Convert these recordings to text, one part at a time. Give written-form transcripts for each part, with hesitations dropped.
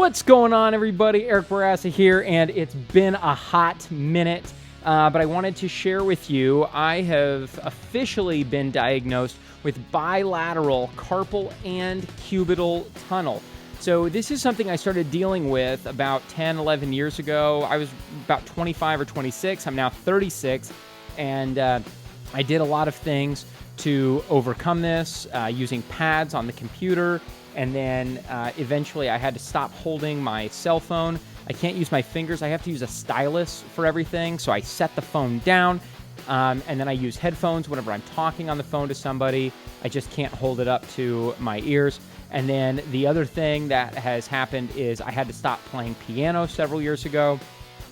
What's going on, everybody? Eric Barassa here, and it's been a hot minute, but I wanted to share with you, I have officially been diagnosed with bilateral carpal and cubital tunnel. So this is something I started dealing with about 10, 11 years ago. I was about 25 or 26. I'm now 36, and I did a lot of things to overcome this, using pads on the computer. And then eventually I had to stop holding my cell phone. I can't use my fingers. I have to use a stylus for everything. So I set the phone down, and then I use headphones whenever I'm talking on the phone to somebody. I just can't hold it up to my ears. And then the other thing that has happened is I had to stop playing piano several years ago.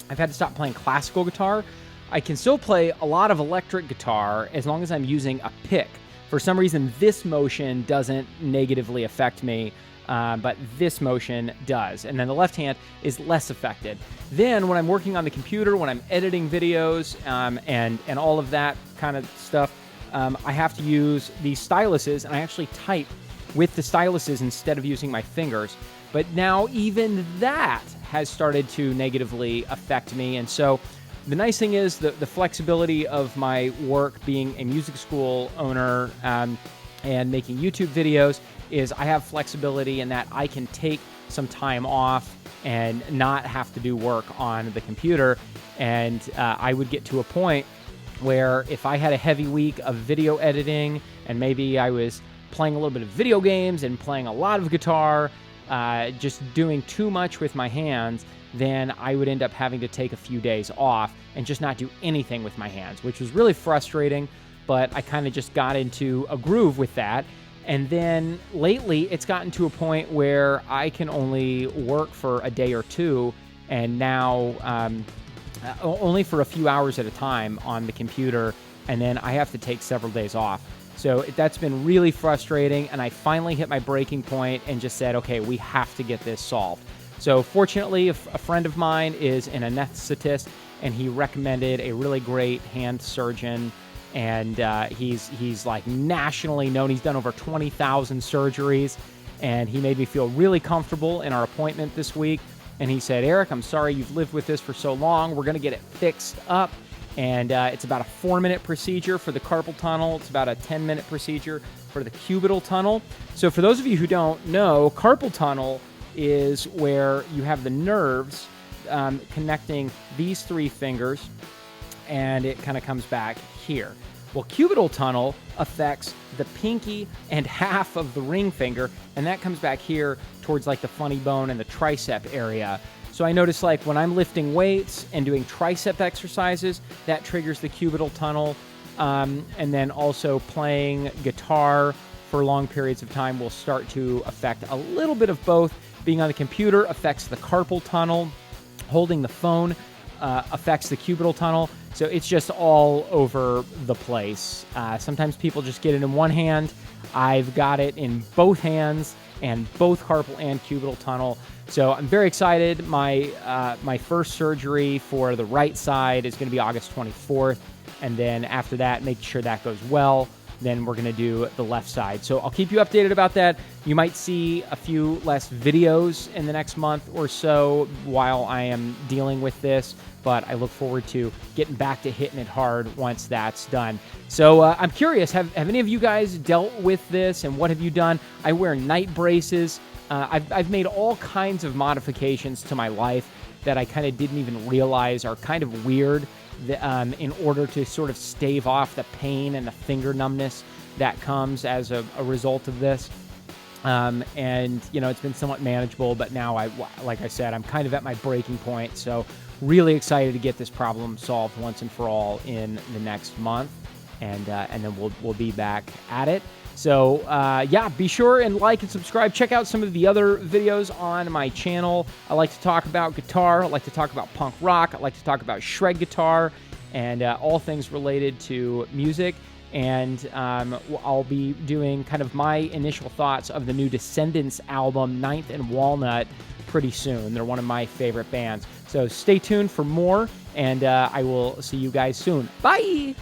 I've had to stop playing classical guitar. I can still play a lot of electric guitar as long as I'm using a pick. For some reason, this motion doesn't negatively affect me, but this motion does. And then the left hand is less affected. Then when I'm working on the computer, when I'm editing videos and all of that kind of stuff, I have to use these styluses, and I actually type with the styluses instead of using my fingers. But now even that has started to negatively affect me. And so the nice thing is the flexibility of my work being a music school owner and making YouTube videos is I have flexibility in that I can take some time off and not have to do work on the computer. And I would get to a point where if I had a heavy week of video editing and maybe I was playing a little bit of video games and playing a lot of guitar, just doing too much with my hands, then I would end up having to take a few days off and just not do anything with my hands, which was really frustrating, but I kind of just got into a groove with that. And then lately, it's gotten to a point where I can only work for a day or two, and now only for a few hours at a time on the computer, and then I have to take several days off. So that's been really frustrating, and I finally hit my breaking point and just said, okay, we have to get this solved. So fortunately, a friend of mine is an anesthetist, and he recommended a really great hand surgeon, and he's like nationally known. He's done over 20,000 surgeries, and he made me feel really comfortable in our appointment this week. And he said, Eric, I'm sorry you've lived with this for so long. We're going to get it fixed up. And it's about a 4-minute procedure for the carpal tunnel. It's about a 10-minute procedure for the cubital tunnel. So for those of you who don't know, carpal tunnel is where you have the nerves connecting these three fingers, and it kind of comes back here. Well, cubital tunnel affects the pinky and half of the ring finger, and that comes back here towards like the funny bone and the tricep area. So I notice like when I'm lifting weights and doing tricep exercises, that triggers the cubital tunnel. And then also playing guitar for long periods of time will start to affect a little bit of both. Being on the computer affects the carpal tunnel. Holding the phone affects the cubital tunnel. So it's just all over the place. Sometimes people just get it in one hand. I've got it in both hands, and both carpal and cubital tunnel. So I'm very excited. My first surgery for the right side is going to be August 24th. And then after that, make sure that goes well. Then we're going to do the left side. So I'll keep you updated about that. You might see a few less videos in the next month or so while I am dealing with this, but I look forward to getting back to hitting it hard once that's done. So I'm curious, have any of you guys dealt with this, and what have you done? I wear night braces. I've made all kinds of modifications to my life that I kind of didn't even realize are kind of weird, in order to sort of stave off the pain and the finger numbness that comes as a result of this. And, you know, it's been somewhat manageable, but now, like I said, I'm kind of at my breaking point. So really excited to get this problem solved once and for all in the next month. And then we'll be back at it. So, yeah, be sure and like and subscribe. Check out some of the other videos on my channel. I like to talk about guitar. I like to talk about punk rock. I like to talk about shred guitar and all things related to music. And I'll be doing kind of my initial thoughts of the new Descendants album, Ninth and Walnut, pretty soon. They're one of my favorite bands. So stay tuned for more, and I will see you guys soon. Bye!